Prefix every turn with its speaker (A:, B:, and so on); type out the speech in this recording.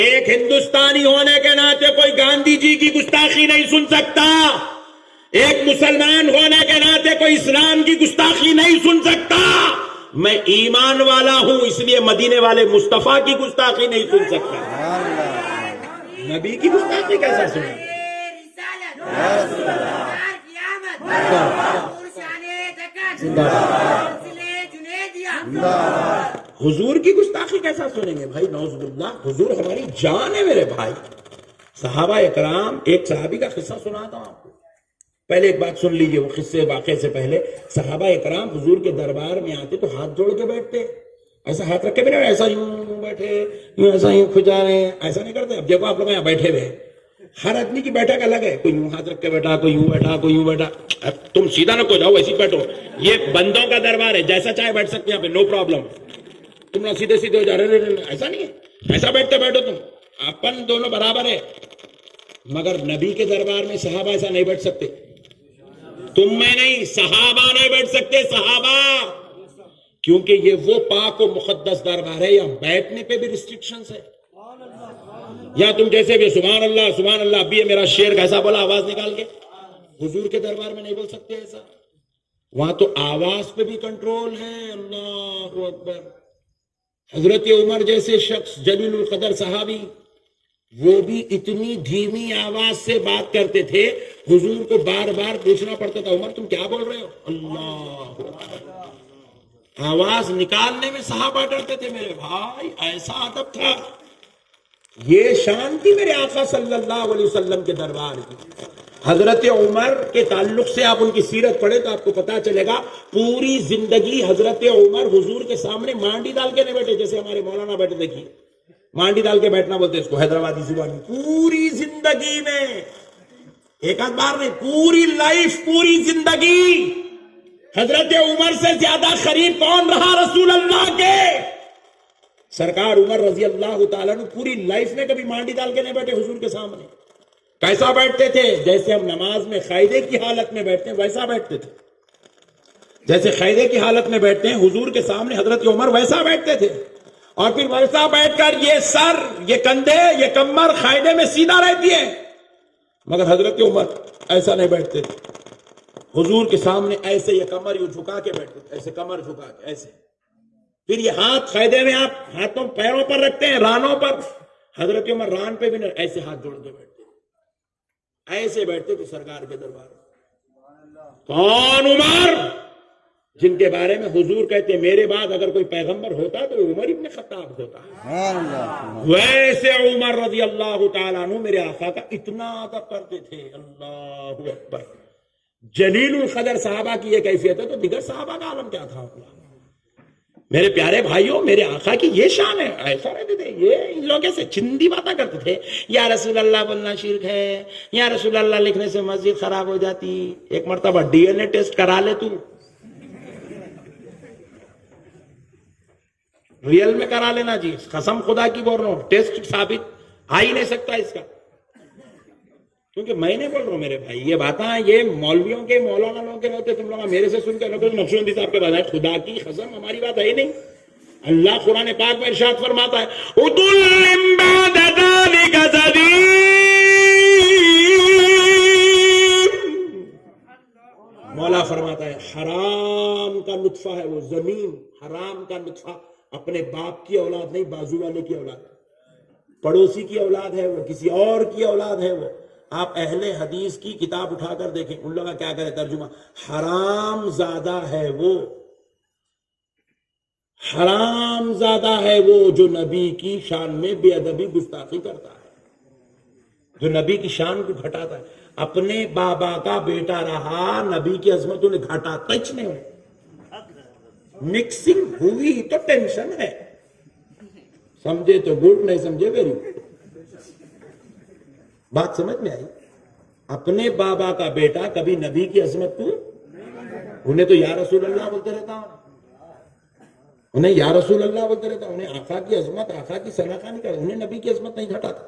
A: ایک ہندوستانی ہونے کے ناطے کوئی گاندھی جی کی گستاخی نہیں سن سکتا، ایک مسلمان ہونے کے ناطے کوئی اسلام کی گستاخی نہیں سن سکتا۔ میں ایمان والا ہوں اس لیے مدینے والے مصطفیٰ کی گستاخی نہیں سن سکتا۔ نبی کی گستاخی کیسا سنے؟ حضور کی گستاخی کیسا سنیں گے بھائی؟ نعوذ باللہ، حضور ہماری جان ہے میرے بھائی۔ صحابہ اکرام، ایک صحابی کا قصہ سناتا ہوں آپ کو، پہلے ایک بات سن لیجئے۔ وہ قصے واقعے سے پہلے صحابہ اکرام حضور کے دربار میں آتے تو ہاتھ جوڑ کے بیٹھتے، ایسا ہاتھ رکھ کے بھی نہیں، ایسا یوں بیٹھے، یوں ایسا یوں کھجا رہے ہیں، ایسا نہیں کرتے۔ اب دیکھو آپ لوگ یہاں بیٹھے ہوئے، ہر آدمی کی بیٹھک الگ ہے، کوئی یوں ہاتھ رکھ کے بیٹھا، کوئی یوں بیٹھا، کوئی یوں بیٹھا۔ اب تم سیدھا نہ کو جاؤ، ایسی بیٹھو، یہ بندوں کا دربار ہے، جیسا چاہے بیٹھ سکتے ہیں یہاں پہ، نو پرابلم۔ تم نہ سیدھے سیدھے ہو جا رہے، ایسا نہیں ہے، ایسا بیٹھتے بیٹھو تم، اپن دونوں برابر ہے۔ مگر نبی کے دربار میں صحابہ ایسا نہیں بیٹھ سکتے، تم میں نہیں، صحابہ نہیں بیٹھ سکتے، صحابہ، کیونکہ یہ وہ پاک و مقدس دربار ہے، یہاں بیٹھنے پہ بھی ریسٹرکشنز ہے۔ یا تم جیسے بھی سبحان اللہ سبحان اللہ، ابھی یہ میرا شیر کیسا بولا آواز نکال کے، حضور کے دربار میں نہیں بول سکتے ایسا، وہاں تو آواز پہ بھی کنٹرول ہے۔ اللہ اکبر۔ حضرت عمر جیسے شخص جلیل القدر صحابی، وہ بھی اتنی دھیمی آواز سے بات کرتے تھے، حضور کو بار بار پوچھنا پڑتا تھا، عمر تم کیا بول رہے ہو؟ اللہ اکبر۔ آواز نکالنے میں صحابہ ڈرتے تھے میرے بھائی، ایسا ادب تھا۔ یہ شان تھی میرے آقا صلی اللہ علیہ وسلم کے دربار کی۔ حضرت عمر کے تعلق سے آپ ان کی سیرت پڑھیں تو آپ کو پتا چلے گا، پوری زندگی حضرت عمر حضور کے سامنے مانڈی ڈال کے نہیں بیٹھے، جیسے ہمارے مولانا بیٹھے، دیکھیے مانڈی ڈال کے بیٹھنا بولتے اس کو حیدرآبادی زبان میں۔ پوری زندگی میں، ایک آدھ بار نہیں، پوری لائف، پوری زندگی حضرت عمر سے زیادہ قریب کون رہا رسول اللہ کے؟ سرکار عمر رضی اللہ تعالیٰ نے پوری لائف میں کبھی مانڈی ڈال کے نہیں بیٹھے حضور کے سامنے۔ کیسا بیٹھتے تھے؟ جیسے ہم نماز میں قاعدے کی حالت میں بیٹھتے ہیں ویسا بیٹھتے تھے، جیسے قاعدے کی حالت میں بیٹھتے ہیں حضور کے سامنے حضرت عمر ویسا بیٹھتے تھے، اور پھر ویسا بیٹھ کر یہ سر، یہ کندھے، یہ کمر قاعدے میں سیدھا رہتی ہے، مگر حضرت عمر ایسا نہیں بیٹھتے تھے، حضور کے سامنے ایسے یہ کمر یوں جھکا کے بیٹھتے تھے، ایسے کمر جھکا کے ایسے، پھر یہ ہاتھ قاعدے میں آپ ہاتھوں پیروں پر رکھتے ہیں، رانوں پر، حضرت عمر ران پہ بھی نہیں، ایسے ہاتھ جوڑ کے بیٹھتے، ایسے بیٹھتے تھے سرکار کے دربار میں۔ کون؟ عمر، جن کے بارے میں حضور کہتے ہیں میرے بعد اگر کوئی پیغمبر ہوتا تو عمر ابن خطاب ہوتا۔ ویسے عمر رضی اللہ تعالیٰ عنہ میرے آقا کا اتنا ادب کرتے تھے، اللہ اکبر۔ جلیل القدر صحابہ کی یہ کیفیت ہے تو دیگر صحابہ کا عالم کیا تھا؟ میرے پیارے بھائیوں، میرے آقا کی یہ شان ہے، ایسا رہتے تھے یہ ان لوگوں سے چندی باتیں کرتے تھے، یا رسول اللہ بولنا شرک ہے، یا رسول اللہ لکھنے سے مسجد خراب ہو جاتی، ایک مرتبہ ڈی این اے ٹیسٹ کرا لے تو، ریئل میں کرا لینا جی، قسم خدا کی بول رہا ہوں، ٹیسٹ ثابت آ ہی نہیں سکتا اس کا، کیونکہ میں نہیں بول رہا ہوں میرے بھائی، یہ باتیں یہ مولویوں کے مولانا لوگوں کے ہوتے، تم لوگ میرے سے سن کے لوگ نقشبندی صاحب کے بعد ہے، خدا کی قسم ہماری بات ہے ہی نہیں۔ اللہ قرآن پاک میں ارشاد فرماتا ہے عُتُلٍّ بَعْدَ ذَلِكَ زَنِيمٍ، مولا فرماتا ہے حرام کا نطفہ ہے وہ، زمین حرام کا نطفہ، اپنے باپ کی اولاد نہیں، بازو والے کی اولاد، پڑوسی کی اولاد ہے وہ، کسی اور کی اولاد ہے وہ۔ آپ اہل حدیث کی کتاب اٹھا کر دیکھیں، ان لوگوں کا کیا کرے ترجمہ، حرام زادہ ہے وہ، حرام زادہ ہے وہ جو نبی کی شان میں بے ادبی گستاخی کرتا ہے، جو نبی کی شان کو گھٹاتا ہے، اپنے بابا کا بیٹا رہا، نبی کی عظمت انہیں گھٹا تچ نہیں ہوئے، مکسنگ ہوئی تو ٹینشن ہے، سمجھے تو گڈ، نہیں سمجھے ویری گڈ۔ بات سمجھ میں آئی؟ اپنے بابا کا بیٹا کبھی نبی کی عظمت کو، انہیں تو یا رسول اللہ بولتے رہتا ہوں، انہیں یا رسول اللہ بولتے رہتا ہوں، انہیں آقا کی عظمت، آقا کی ثنا خوانی کرتا، انہیں نبی کی عظمت نہیں گھٹاتا۔